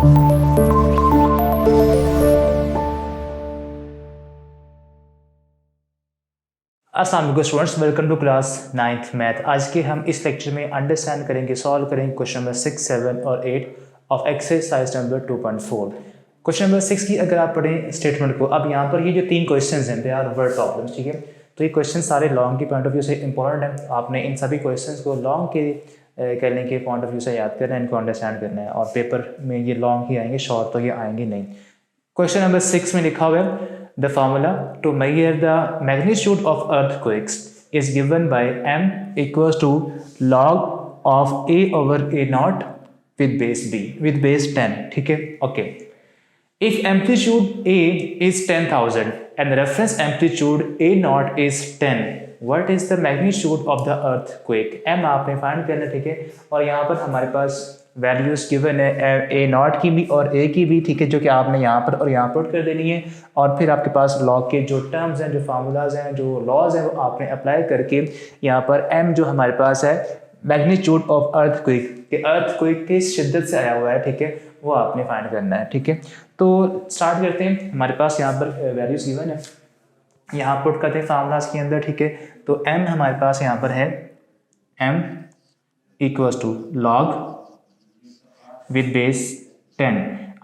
अस्सलाम वालेकुम students, welcome to class 9th math. आज के हम इस लेक्चर में अंडरस्टैंड करेंगे, सॉल्व करेंगे क्वेश्चन नंबर 6, 7 और 8 of exercise number 2.4। Question number 6 की अगर आप पढ़ें स्टेटमेंट को, अब यहाँ पर ये जो 3 क्वेश्चन हैं दे आर वर्ड प्रॉब्लम्स, ठीक है। तो ये क्वेश्चन सारे लॉन्ग के पॉइंट ऑफ व्यू से इंपॉर्टेंट है। आपने इन सभी क्वेश्चन को लॉन्ग के करने के पॉइंट ऑफ व्यू से याद करना है, इनको अंडरस्टैंड करना है, और पेपर में ये लॉन्ग ही आएंगे, शॉर्ट तो ये आएंगे नहीं। क्वेश्चन नंबर 6 में लिखा हुआ है the formula to measure the magnitude of earthquakes is given by m equals to log of a over a naught with base b with base 10, ठीक है। Okay, if amplitude a is 10,000 and reference amplitude a naught is 10, what is the magnitude of the earthquake? m आपने find करना, ठीक है। और यहाँ पर हमारे पास वैल्यूज गिवन है ए नॉट की भी और ए की भी, ठीक है, जो कि आपने यहाँ पर और यहाँ पुट कर देनी है। और फिर आपके पास लॉग के जो टर्म्स हैं, जो फार्मूलाज हैं, जो लॉज हैं, वो आपने अप्लाई करके यहाँ पर एम जो हमारे पास है मैग्नीट्यूड ऑफ अर्थक्वेक के, अर्थक्वेक की शिद्दत से आया हुआ है, ठीक है, वो आपने फाइंड करना है, ठीक है। तो स्टार्ट करते हैं। हमारे पास यहाँ पर वैल्यूज गिवन है, यहाँ पुट करते हैं फार्मूलाज के अंदर, ठीक है। तो एम हमारे पास यहाँ पर है M equals to log with base 10।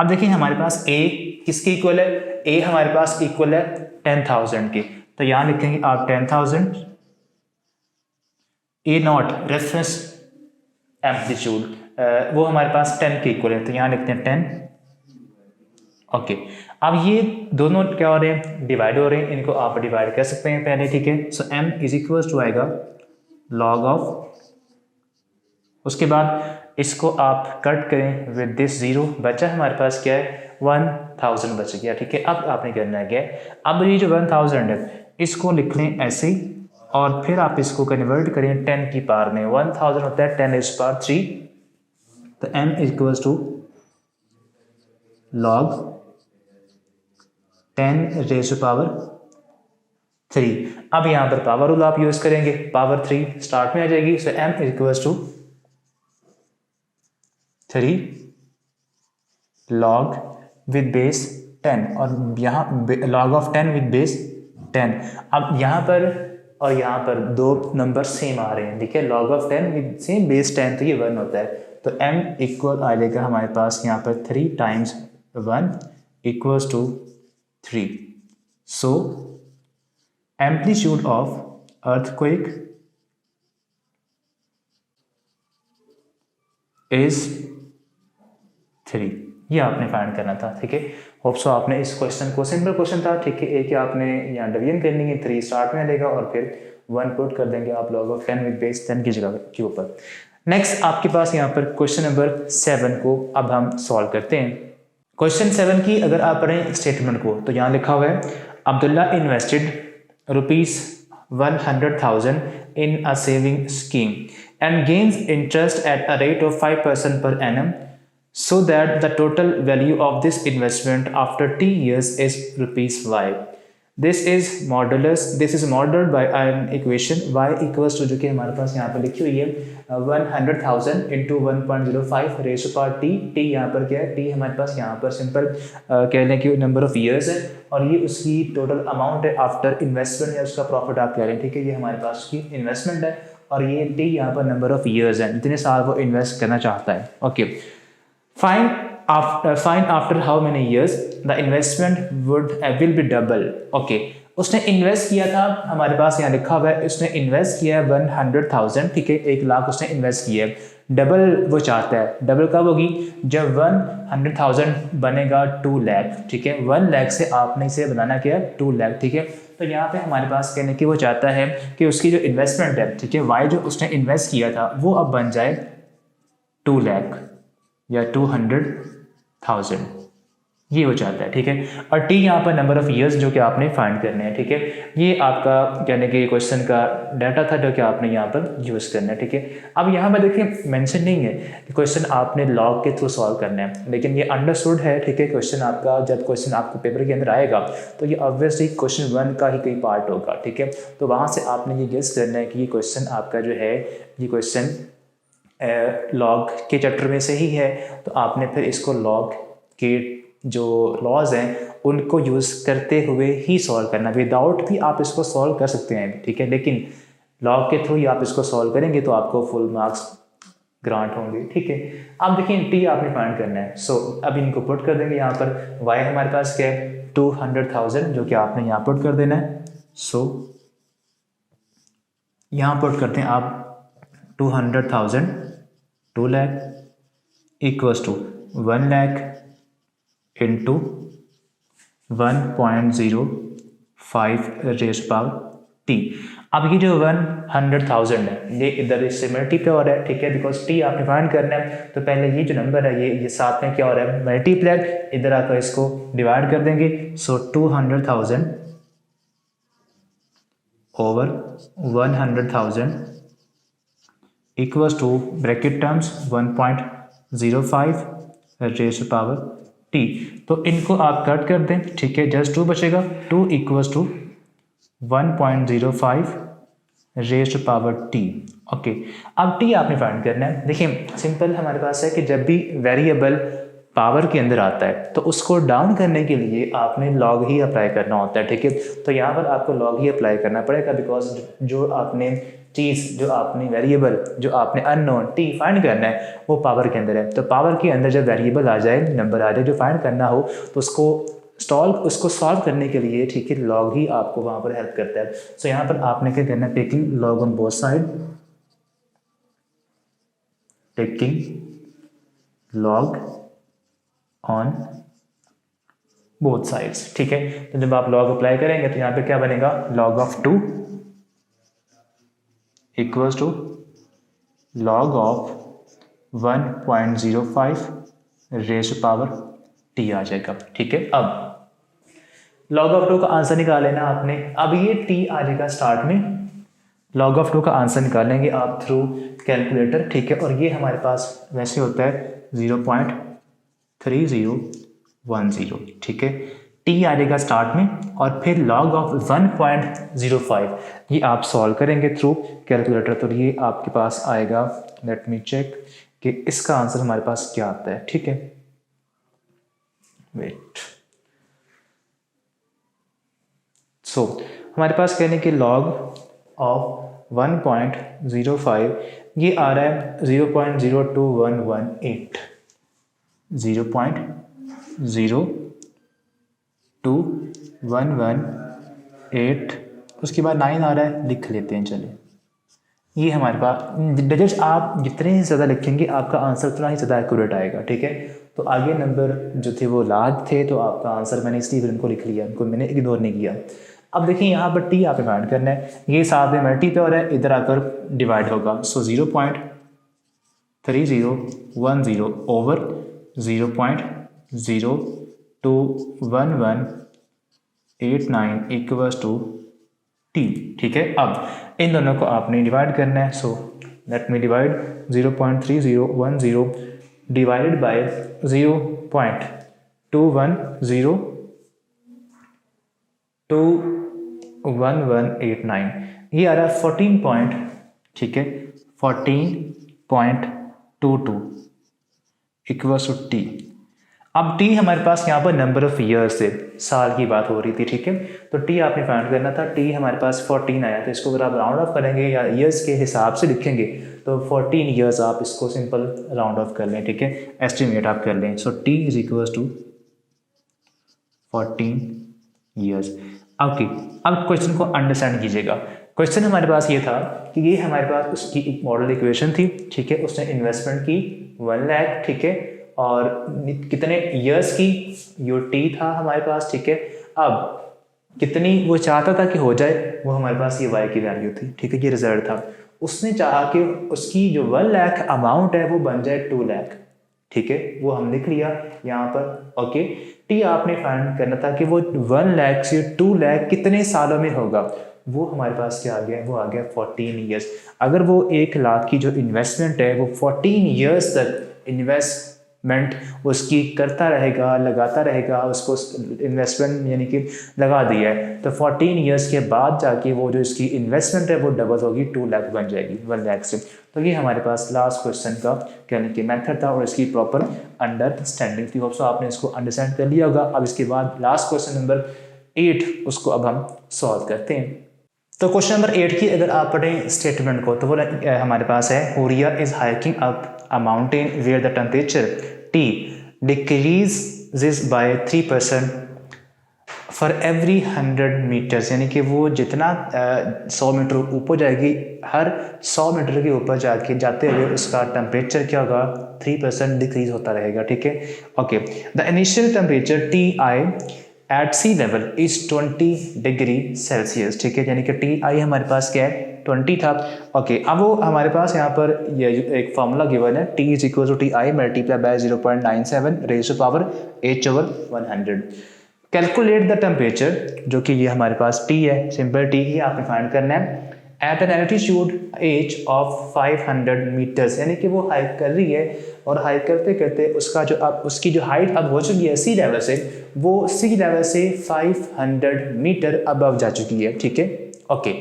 अब देखिए हमारे पास a किसके इक्वल है, a हमारे पास इक्वल है 10,000 के। तो यहां लिखेंगे आप 10,000, a नॉट रेफरेंस एम्पलीट्यूड वो हमारे पास 10 के इक्वल है, तो यहां लिखते हैं 10। ओके, अब ये दोनों क्या हो रहे हैं, डिवाइड हो रहे हैं, इनको आप डिवाइड कर सकते हैं पहले, ठीक है। सो m इज इक्वल टू आएगा लॉग ऑफ, उसके बाद इसको आप कट करें विद दिस जीरो, बचा हमारे पास क्या है 1000 बच गया, ठीक है। अब आपने करना है क्या, अब ये जो 1000 है इसको लिख लें ऐसे ही, और फिर आप इसको कन्वर्ट करें 10 की पावर में। 1000 होता है 10 इज पावर 3, तो m equals to log 10 raise to power 3। अब यहाँ पर पावर रूल आप यूज करेंगे, पावर 3 स्टार्ट में आ जाएगी, so m equals to 3 log with base 10, और यहाँ लॉग ऑफ 10 विद बेस 10। अब यहाँ पर और यहाँ पर दो नंबर सेम आ रहे हैं, ठीक है। Log of 10 with same base 10, तो ये 1 होता है। तो m इक्वल आ जाएगा हमारे पास यहाँ पर 3 times 1 equals to 3। So amplitude of earthquake is 3। ये आपने फाइंड करना था, ठीक है। होप सो आपने इस क्वेश्चन को, सिंपल क्वेश्चन था, ठीक है। एक आपने यहाँ डिवीजन करनी है, 3 स्टार्ट में लेगा और फिर 1 पुट कर देंगे आप लॉग ऑफ 10 विद बेस 10 की जगह के ऊपर। नेक्स्ट आपके पास यहाँ पर क्वेश्चन नंबर 7 को अब हम सॉल्व करते हैं। क्वेश्चन 7 की अगर आप पढ़ें स्टेटमेंट को, तो यहाँ लिखा हुआ है Abdullah invested ₹100,000 in a saving scheme and gains interest at a rate of 5% per annum, so that the total value of this investment after t years is ₹y. This is modeled by an equation y equals to, जो कि हमारे पास यहाँ पर लिखी हुई है 100,000 into 1.05 raise to power t। t यहाँ पर क्या है, t हमारे पास यहाँ पर सिंपल कह लें कि नंबर ऑफ ईयर्स है, और ये उसकी टोटल अमाउंट है आफ्टर इन्वेस्टमेंट, या उसका प्रॉफिट आप कह रहे हैं, ठीक है। ये हमारे पास उसकी इन्वेस्टमेंट है, और ये t यहाँ पर नंबर ऑफ ईयर्स है, जितने साल वो इन्वेस्ट करना चाहता है। Okay, find after how many years the investment will be double. Okay, उसने इन्वेस्ट किया था, हमारे पास यहाँ लिखा हुआ है उसने इन्वेस्ट किया है 100,000, ठीक है, 1 लाख उसने इन्वेस्ट किया है। डबल वो चाहता है, डबल कब होगी, जब 100,000 बनेगा 2 लाख, ठीक है। 1 लाख से आपने इसे बनाना क्या है 2 लाख, ठीक है। तो यहाँ पे हमारे पास कहने की वो चाहता है कि उसकी जो इन्वेस्टमेंट है, ठीक है, वाई जो उसने इन्वेस्ट किया था वो अब बन जाए 2 लाख या 200,000, ये हो जाता है, ठीक है। और टी यहाँ पर नंबर ऑफ ईयर्स जो कि आपने फाइंड करने हैं, ठीक है। ये आपका कहने के क्वेश्चन का डाटा था जो कि आपने यहाँ पर यूज़ करना है, ठीक है। अब यहाँ पर देखिए मेंशन नहीं है कि क्वेश्चन आपने लॉग के थ्रू सॉल्व करना है, लेकिन ये अंडरस्टूड है, ठीक है। क्वेश्चन आपका जब क्वेश्चन आपको पेपर के अंदर आएगा तो ये ऑब्वियसली क्वेश्चन 1 का ही कोई पार्ट होगा, ठीक है। तो वहाँ से आपने ये गेस करना है कि ये क्वेश्चन आपका जो है, ये क्वेश्चन लॉग के चैप्टर में से ही है, तो आपने फिर इसको लॉग के जो लॉज हैं उनको यूज़ करते हुए ही सॉल्व करना, विदाउट भी आप इसको सॉल्व कर सकते हैं, ठीक है, लेकिन लॉग के थ्रू ही आप इसको सॉल्व करेंगे तो आपको फुल मार्क्स ग्रांट होंगे, ठीक है। अब देखिए टी आपने फाइंड करना है, सो अब इनको पुट कर देंगे यहाँ पर। वाई हमारे पास क्या है 200,000 जो कि आपने यहाँ पुट कर देना है। सो यहाँ पुट करते हैं आप 200,000 2 lakh equals to 1 lakh into 1.05 raise power T. अब ये जो 100,000 है ये इधर इससे मल्टीप्लाई हो रहा है, ठीक है, बिकॉज टी आपने फाइंड करना है तो पहले ये जो नंबर है ये साथ में क्या हो रहा है मल्टीप्लाई, इधर आकर इसको डिवाइड कर देंगे। सो 200,000 over 100,000 equals to bracket terms 1.05 raise power T. तो इनको आप कट कर दें, ठीक है, जस्ट 2 बचेगा। 2 equals to 1.05 raised power T. Okay, अब टी आपने फाइंड करना है। देखिए सिंपल हमारे पास है कि जब भी वेरिएबल पावर के अंदर आता है तो उसको डाउन करने के लिए आपने लॉग ही अप्लाई करना होता है, ठीक है। तो यहाँ पर आपको लॉग ही अप्लाई करना पड़ेगा बिकॉज जो आपने चीज़ जो आपने वेरिएबल जो आपने अननोन टी फाइंड करना है वो पावर के अंदर है। तो पावर के अंदर जब वेरिएबल आ जाए, नंबर आ जाए जो फाइंड करना हो, तो उसको सॉल्व करने के लिए, ठीक है, लॉग ही आपको वहाँ पर हेल्प करता है। सो यहाँ पर आपने क्या करना है, taking log on both side, taking log on both sides, ठीक है। तो जब आप लॉग अप्लाई करेंगे तो यहाँ पे क्या बनेगा, log of 2 equals to log of 1.05 raised power T आ जाएगा, ठीक है। अब लॉग ऑफ 2 का आंसर निकाल लेना आपने। अब ये टी आ जाएगा स्टार्ट में, लॉग ऑफ 2 का आंसर निकालेंगे आप थ्रू कैलकुलेटर, ठीक है। और ये हमारे पास वैसे होता है 0.3010, ठीक है। टी आ जाएगा स्टार्ट में और फिर लॉग ऑफ 1.05 ये आप सॉल्व करेंगे थ्रू कैलकुलेटर, तो ये आपके पास आएगा, लेट मी चेक कि इसका आंसर हमारे पास क्या आता है, ठीक है। वेट, सो हमारे पास कहने के लॉग ऑफ 1.05 ये आ रहा है 0.02118, 0.02118, उसके बाद 9 आ रहा है, लिख लेते हैं चलिए। ये हमारे पास डिजिट्स आप जितने ज़्यादा लिखेंगे आपका आंसर उतना ही ज़्यादा एक्यूरेट आएगा, ठीक है। तो आगे नंबर जो थे वो लार्ज थे तो आपका आंसर मैंने इसलिए फिर उनको लिख लिया, उनको मैंने इग्नोर नहीं किया। अब देखिए यहाँ पर टी आपने फाइंड करना है, ये साथ में मल्टीप्लाई हो रहा है, इधर आकर डिवाइड होगा। सो 0.3010 ओवर 0.02118 इक्वल्स टू टी, ठीक है। अब इन दोनों को आपने डिवाइड करना है। So let me divide 0.3010 divided by 0.21189, ये आ रहा है 14 पॉइंट, ठीक है, 14.22 इक्वल्स टू टी। अब टी हमारे पास यहाँ पर नंबर ऑफ ईयर्स से साल की बात हो रही थी, ठीक है। तो टी आपने फाइंड करना था, टी हमारे पास 14 आया, तो इसको अगर आप राउंड ऑफ करेंगे या ईयर्स के हिसाब से लिखेंगे तो 14 ईयर्स आप इसको सिंपल राउंड ऑफ कर लें, ठीक है, एस्टिमेट आप कर लें। So T is equals to 14 years. Okay, अब क्वेश्चन को अंडरस्टैंड कीजिएगा। क्वेश्चन हमारे पास ये था कि ये हमारे पास उसकी एक मॉडल इक्वेशन थी, ठीक है, उसने इन्वेस्टमेंट की 1 लाख, ठीक है, और कितने ईयर्स की, यो टी था हमारे पास, ठीक है। अब कितनी वो चाहता था कि हो जाए, वो हमारे पास ये वाई की वैल्यू थी, ठीक है, ये रिजल्ट था। उसने चाहा कि उसकी जो 1 लाख अमाउंट है वो बन जाए 2 लाख, ठीक है, वो हम लिख लिया यहाँ पर। ओके, टी आपने फाइंड करना था कि वो 1 लाख से 2 लाख कितने सालों में होगा, वो हमारे पास क्या आ गया, वो आ गया 14 ईयर्स। अगर वो 1 लाख की जो इन्वेस्टमेंट है वो 14 ईयर्स तक इन्वेस्ट उसकी करता रहेगा, लगाता रहेगा, उसको इन्वेस्टमेंट यानी कि लगा दिया है, तो 14 ईयर्स के बाद जाके वो जो इसकी इन्वेस्टमेंट है वो डबल होगी, 2 लाख बन जाएगी 1 लाख से। तो ये हमारे पास लास्ट क्वेश्चन का कहने की मेथड था और इसकी प्रॉपर अंडरस्टैंडिंग थी। होप्स आपने इसको अंडरस्टैंड कर लिया होगा। अब इसके बाद लास्ट क्वेश्चन नंबर 8 उसको अब हम सॉल्व करते हैं। तो क्वेश्चन नंबर 8 की अगर आप पढ़ें स्टेटमेंट को तो वो हमारे पास है, Huriya is hiking up a mountain where the temperature T decreases by 3% for every 100 meters, यानी कि वो जितना 100 मीटर ऊपर जाएगी, हर 100 मीटर के ऊपर जाते हुए उसका टेम्परेचर क्या होगा, 3% डिक्रीज होता रहेगा। ठीक है, okay. The initial temperature T I at sea level is 20 degree Celsius. ठीक है, यानी कि टी आई हमारे पास क्या है, 20 था। ओके, अब वो हमारे पास यहाँ पर ये एक फॉर्मूला गिवन है, T is equal to T I multiply by 0.97 raise to power h/100। Calculate the temperature, जो कि ये हमारे पास टी है, सिंपल टी ही आपने फाइंड करना है, at an altitude as of 500 meters, यानी कि वो हाइक कर रही है और हाइक करते करते उसका जो अब उसकी जो हाइट अब हो चुकी है सी लेवल से, वो सी लेवल से 500 मीटर अबव जा चुकी है। ठीक है, ओके।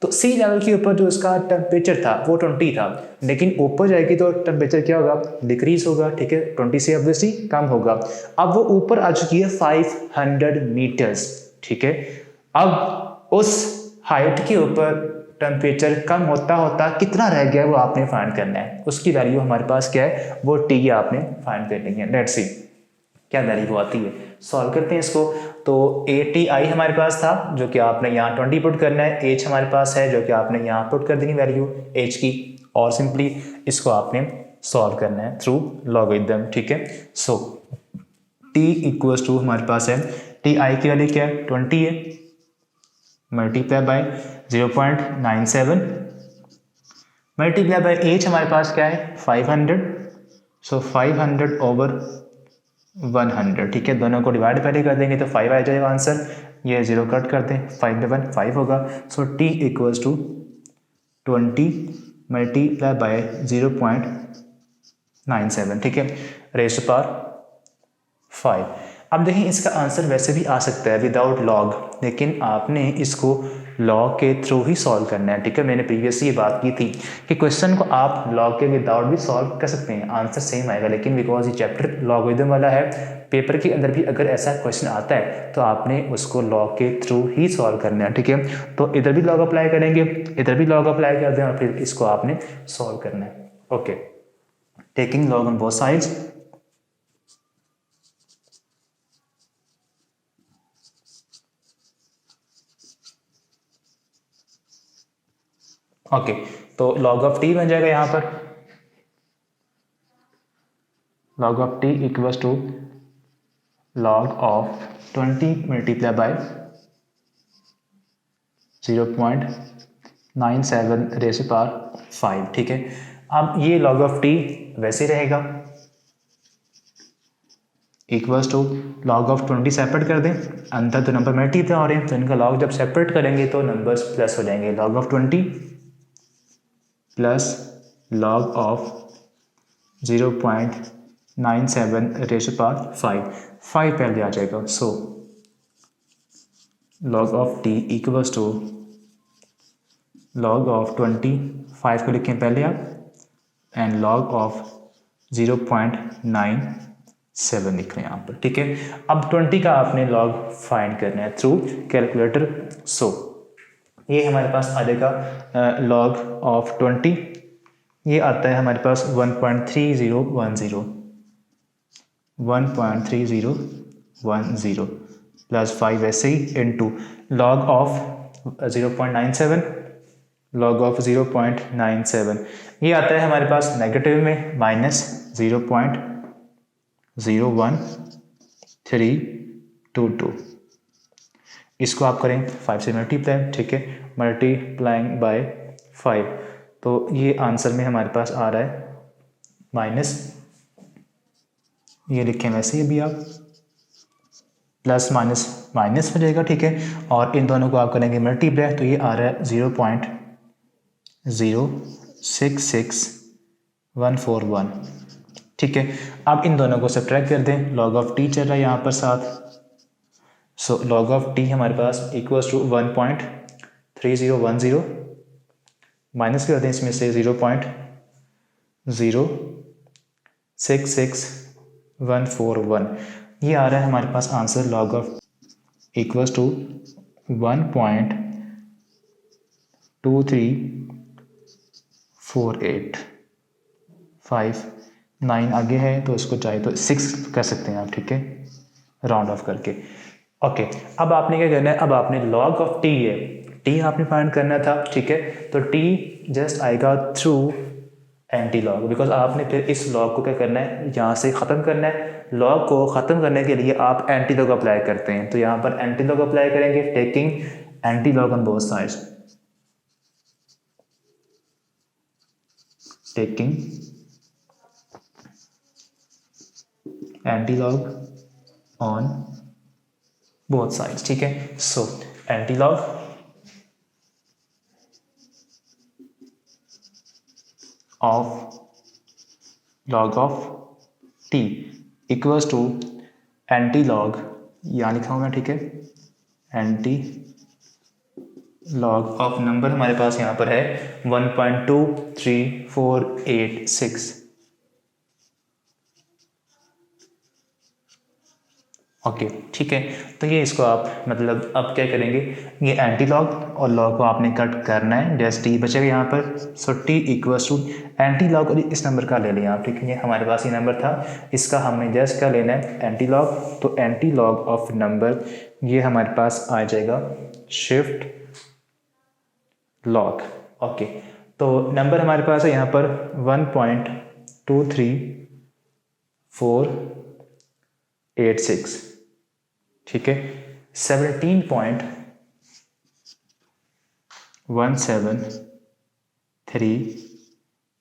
तो सी लेवल के ऊपर जो उसका टेम्परेचर था वो 20 था, लेकिन ऊपर जाएगी तो टेम्परेचर क्या होगा, डिक्रीज होगा। ठीक है, 20 से ऑब्वियसली कम होगा। अब वो ऊपर आ चुकी है 500 मीटर्स। ठीक है, अब उस हाइट के ऊपर टेम्परेचर कम होता होता कितना रह गया वो आपने फाइंड करना है। उसकी वैल्यू हमारे पास क्या है, वो टी आपने फाइंड करनी है। लेट्स सी क्या वैल्यू आती है, सॉल्व करते हैं इसको। तो ए टी आई हमारे पास था जो कि आपने यहाँ 20 पुट करना है, एच हमारे पास है जो कि आपने यहाँ पुट कर देनी वैल्यू एच की, और सिंपली इसको आपने सॉल्व करना है थ्रू लॉगरिथम। ठीक है, सो टी इक्वल्स टू हमारे पास है, टी आई की वैल्यू क्या है, 20 है, multiply by 0.97 multiply by H हमारे पास क्या है 500, सो 500 ओवर 100। ठीक है, दोनों को डिवाइड पहले कर देंगे तो 5 आ जाएगा आंसर, ये 0 कट कर दें, 5 में 1 5 होगा। So T equals to 20 multiply by 0.97। ठीक है, रेज़ टू पावर 5। अब देखें इसका आंसर वैसे भी आ सकता है विदाउट लॉग, लेकिन आपने इसको लॉग के थ्रू ही सॉल्व करना है। ठीक है, मैंने प्रीवियसली ये बात की थी कि क्वेश्चन को आप लॉग के विदाउट भी सॉल्व कर सकते हैं, आंसर सेम आएगा, लेकिन बिकॉज ये चैप्टर लॉगरिथम वाला है, पेपर के अंदर भी अगर ऐसा क्वेश्चन आता है तो आपने उसको लॉग के थ्रू ही सॉल्व करना है। ठीक है, तो इधर भी लॉग अप्लाई करेंगे, इधर भी लॉग अप्लाई कर दें और फिर इसको आपने सॉल्व करना है। Okay, taking log on both sides. Okay, तो लॉग ऑफ टी बन जाएगा यहाँ पर, log of T equals to log of 20 multiply by 0.97 raise to power 5। ठीक है, अब ये लॉग ऑफ टी वैसे रहेगा, equals to log of 20 separate कर दें, अंदर तो नंबर मल्टीप्लाई हो रहे हैं तो इनका लॉग जब सेपरेट करेंगे तो नंबर्स प्लस हो जाएंगे। Log of 20 plus log of 0.97 raise to power 5 पहले आ जाएगा। So log of T equals to log of 20, 5 को लिखें पहले आप, एंड लॉग ऑफ 0.97 लिख रहे हैं यहाँ पर। ठीक है, अब 20 का आपने लॉग फाइंड करना है थ्रू कैलकुलेटर। सो ये हमारे पास आ जाएगा लॉग ऑफ 20, ये आता है हमारे पास 1.3010 प्लस 5 ऐसे ही into log of 0.97, log of 0.97 ये आता है हमारे पास नेगेटिव में माइनस 0.01322। इसको आप करें 5 से मल्टीप्लाई। ठीक है, मल्टीप्लाइंग बाय 5, तो ये आंसर में हमारे पास आ रहा है माइनस, ये लिखें वैसे ही भी आप, प्लस माइनस माइनस हो जाएगा। ठीक है, और इन दोनों को आप करेंगे मल्टीप्लाई तो ये आ रहा है 0.066141। ठीक है। अब इन दोनों को सब्ट्रैक्ट कर दें, लॉग ऑफ टी चल रहा है यहाँ पर साथ, सो लॉग ऑफ टी हमारे पास इक्वल्स टू 1.3010 माइनस कर दें इसमें से 0.066141, ये आ रहा है हमारे पास answer log of equals to 1.234859 आगे है तो इसको चाहे तो 6 कर सकते हैं आप, ठीक है, राउंड ऑफ करके। ओके, अब आपने क्या करना है, अब आपने log ऑफ टी है, टी आपने फाइंड करना था, ठीक है, तो टी जस्ट आएगा थ्रू एंटी लॉग, बिकॉज आपने फिर इस लॉग को क्या करना है, यहाँ से ख़त्म करना है। लॉग को ख़त्म करने के लिए आप एंटी लॉग अप्लाई करते हैं, तो यहाँ पर एंटी लॉग अप्लाई करेंगे, taking anti log on both sides, taking anti log on both sides, ठीक है। So anti log of log of T equals to anti log, यहाँ लिखा हूँ मैं, ठीक है, एंटी लॉग ऑफ नंबर हमारे पास यहाँ पर है 1.23486। ओके, ठीक है, तो ये इसको आप मतलब अब क्या करेंगे, ये एंटी लॉग और लॉग को आपने कट करना है, जैसे टी बचेगा यहाँ पर, so T equals to anti log और इस नंबर का ले लें आप, ठीक है, ये हमारे पास ये नंबर था, इसका हमने जस्ट क्या लेना है, एंटी लॉग, तो एंटी लॉग ऑफ नंबर ये हमारे पास आ जाएगा शिफ्ट लॉग। ओके, तो नंबर हमारे पास है यहाँ पर 1.23486, ठीक है, 17.173,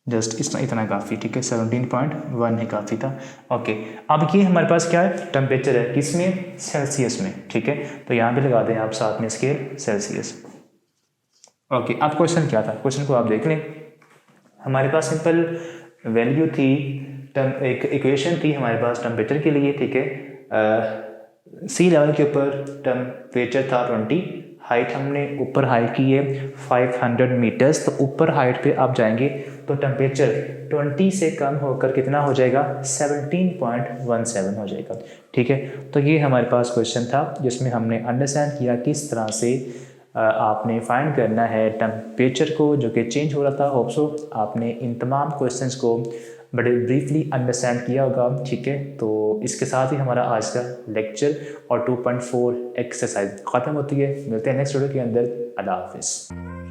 जस्ट इतना काफ़ी, ठीक है, 17.1 ही काफ़ी था। ओके, अब ये हमारे पास क्या है, टेम्परेचर है, किस में, सेल्सियस में, ठीक है, तो यहाँ पे लगा दें आप साथ में स्केल सेल्सियस। ओके, अब क्वेश्चन क्या था, क्वेश्चन को आप देख लें, हमारे पास सिंपल वैल्यू थी, एक इक्वेशन थी हमारे पास टेम्परेचर के लिए, ठीक है, सी लेवल के ऊपर टेम्परेचर था 20, हाइट हमने ऊपर हाइट की है 500 मीटर्स, तो ऊपर हाइट पे आप जाएंगे तो टेम्परेचर 20 से कम होकर कितना हो जाएगा, 17.17 हो जाएगा, ठीक है। तो ये हमारे पास क्वेश्चन था जिसमें हमने अंडरस्टैंड किया किस तरह से आपने फाइंड करना है टेम्परेचर को जो कि चेंज हो रहा था। होप सो आपने इन तमाम क्वेश्चंस को बड़े ब्रीफली अंडरस्टैंड किया होगा, ठीक है। तो इसके साथ ही हमारा आज का लेक्चर और 2.4 एक्सरसाइज ख़त्म होती है। मिलते हैं नेक्स्ट वीडियो के अंदर। अल्लाह हाफिज़।